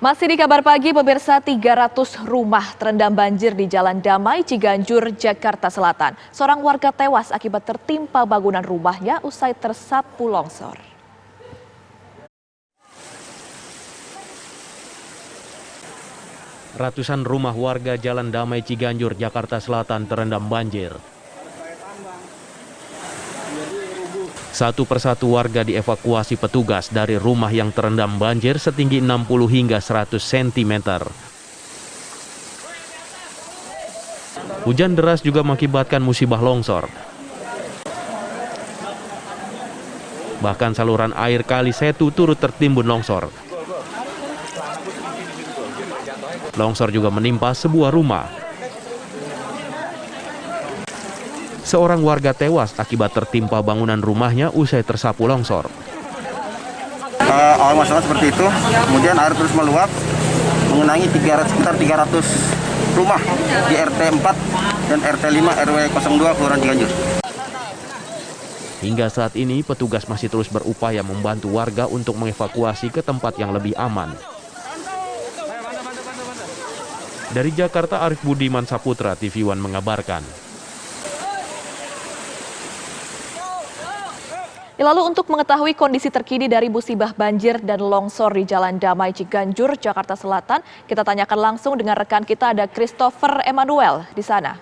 Masih di kabar pagi, pemirsa, 300 rumah terendam banjir di Jalan Damai, Ciganjur, Jakarta Selatan. Seorang warga tewas akibat tertimpa bangunan rumahnya usai tersapu longsor. Ratusan rumah warga Jalan Damai, Ciganjur, Jakarta Selatan terendam banjir. Satu persatu warga dievakuasi petugas dari rumah yang terendam banjir setinggi 60 hingga 100 cm. Hujan deras juga mengakibatkan musibah longsor. Bahkan saluran air Kali Setu turut tertimbun longsor. Longsor juga menimpa sebuah rumah. Seorang warga tewas akibat tertimpa bangunan rumahnya usai tersapu longsor. Awal masalah seperti itu, kemudian air terus meluap, mengenangi sekitar 300 rumah di RT 4 dan RT 5 RW 02 Kelurahan Ciganjur. Hingga saat ini, petugas masih terus berupaya membantu warga untuk mengevakuasi ke tempat yang lebih aman. Dari Jakarta, Arif Budiman Saputra, TV One mengabarkan. Lalu untuk mengetahui kondisi terkini dari musibah banjir dan longsor di Jalan Damai, Ciganjur, Jakarta Selatan, kita tanyakan langsung dengan rekan kita, ada Christopher Emmanuel di sana.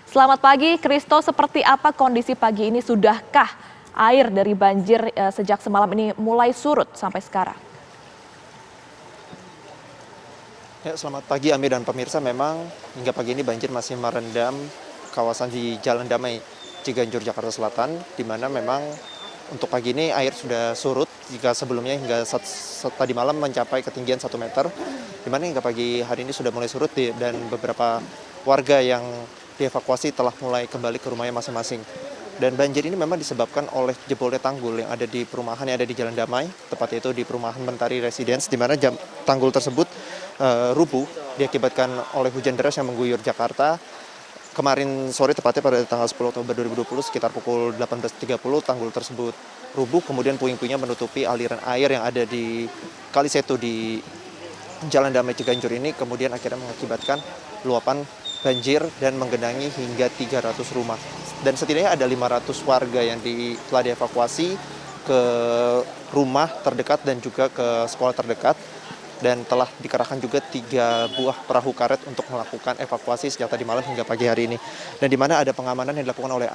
Selamat pagi, Christo. Seperti apa kondisi pagi ini? Sudahkah air dari banjir sejak semalam ini mulai surut sampai sekarang? Ya, selamat pagi Ami dan pemirsa. Memang hingga pagi ini banjir masih merendam kawasan di Jalan Damai, Ciganjur, Jakarta Selatan, di mana memang untuk pagi ini air sudah surut jika sebelumnya hingga tadi malam mencapai ketinggian 1 meter, di mana hingga pagi hari ini sudah mulai surut dan beberapa warga yang dievakuasi telah mulai kembali ke rumahnya masing-masing. Dan banjir ini memang disebabkan oleh jebolnya tanggul yang ada di perumahan yang ada di Jalan Damai, tepatnya itu di perumahan Mentari Residence, di mana tanggul tersebut rubuh diakibatkan oleh hujan deras yang mengguyur Jakarta. Kemarin sore, tepatnya pada tanggal 10 Oktober 2020, sekitar pukul 18.30, tanggul tersebut rubuh, kemudian puing-puingnya menutupi aliran air yang ada di Kali Setu di Jalan Damai Ciganjur ini, kemudian akhirnya mengakibatkan luapan banjir dan menggenangi hingga 300 rumah. Dan setidaknya ada 500 warga yang telah dievakuasi ke rumah terdekat dan juga ke sekolah terdekat. Dan telah dikerahkan juga 3 buah perahu karet untuk melakukan evakuasi sejak tadi malam hingga pagi hari ini. Dan di mana ada pengamanan yang dilakukan oleh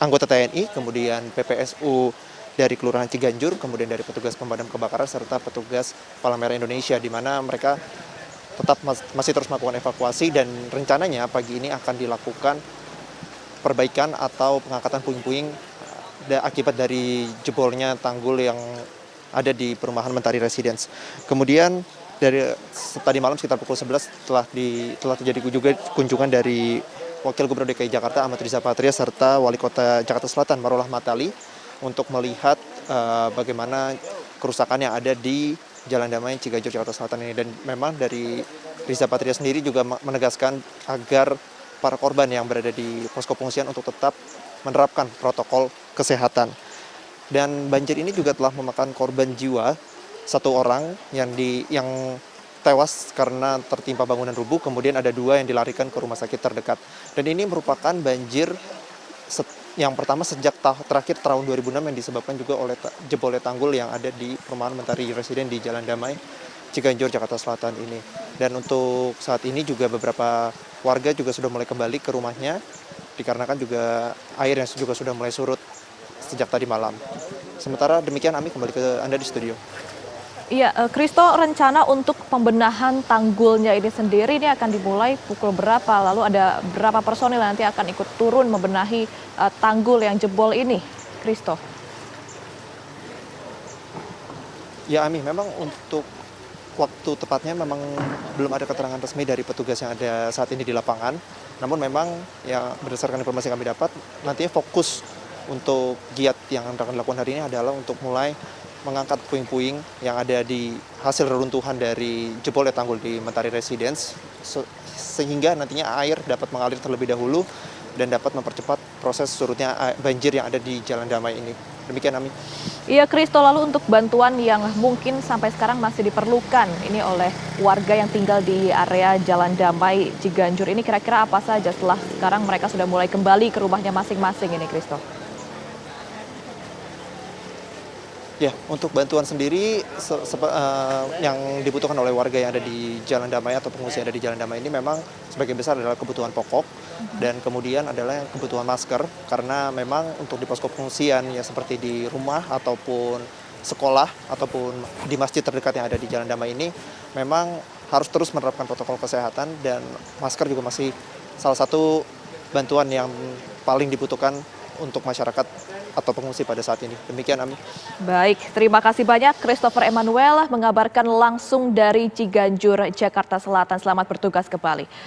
anggota TNI, kemudian PPSU dari Kelurahan Ciganjur, kemudian dari petugas pemadam kebakaran, serta petugas Palang Merah Indonesia, di mana mereka tetap masih terus melakukan evakuasi, dan rencananya pagi ini akan dilakukan perbaikan atau pengangkatan puing-puing akibat dari jebolnya tanggul yang ada di perumahan Mentari Residence. Kemudian dari tadi malam sekitar pukul 11 telah terjadi juga kunjungan dari Wakil Gubernur DKI Jakarta Ahmad Riza Patria serta Wali Kota Jakarta Selatan Marulah Matali untuk melihat bagaimana kerusakan yang ada di Jalan Damai Ciganjur, Jakarta Selatan ini. Dan memang dari Riza Patria sendiri juga menegaskan agar para korban yang berada di posko pengungsian untuk tetap menerapkan protokol kesehatan. Dan banjir ini juga telah memakan korban jiwa, 1 orang yang tewas karena tertimpa bangunan rubuh, kemudian ada 2 yang dilarikan ke rumah sakit terdekat. Dan ini merupakan banjir yang pertama sejak terakhir tahun 2006 yang disebabkan juga oleh jebolnya tanggul yang ada di perumahan Mentari Residen di Jalan Damai, Ciganjur, Jakarta Selatan ini. Dan untuk saat ini juga beberapa warga juga sudah mulai kembali ke rumahnya, dikarenakan juga air yang juga sudah mulai surut sejak tadi malam. Sementara demikian, Ami, kembali ke Anda di studio. Iya, Christo, rencana untuk pembenahan tanggulnya ini sendiri ini akan dimulai pukul berapa? Lalu ada berapa personil nanti akan ikut turun membenahi tanggul yang jebol ini, Christo? Ya, Ami, memang untuk waktu tepatnya memang belum ada keterangan resmi dari petugas yang ada saat ini di lapangan. Namun memang ya berdasarkan informasi yang kami dapat, nantinya fokus untuk giat yang akan dilakukan hari ini adalah untuk mulai mengangkat puing-puing yang ada di hasil reruntuhan dari jebolnya tanggul di Mentari Residence, sehingga nantinya air dapat mengalir terlebih dahulu dan dapat mempercepat proses surutnya banjir yang ada di Jalan Damai ini. Demikian, Ami. Iya, Kristo, lalu untuk bantuan yang mungkin sampai sekarang masih diperlukan ini oleh warga yang tinggal di area Jalan Damai Ciganjur ini kira-kira apa saja setelah sekarang mereka sudah mulai kembali ke rumahnya masing-masing ini, Kristo? Ya, untuk bantuan sendiri yang dibutuhkan oleh warga yang ada di Jalan Damai atau pengungsi yang ada di Jalan Damai ini memang sebagian besar adalah kebutuhan pokok dan kemudian adalah yang kebutuhan masker karena memang untuk di posko pengungsian ya seperti di rumah ataupun sekolah ataupun di masjid terdekat yang ada di Jalan Damai ini memang harus terus menerapkan protokol kesehatan dan masker juga masih salah satu bantuan yang paling dibutuhkan untuk masyarakat atau pengungsi pada saat ini. Demikian, Ami. Baik, terima kasih banyak Christopher Emmanuel mengabarkan langsung dari Ciganjur, Jakarta Selatan. Selamat bertugas kembali.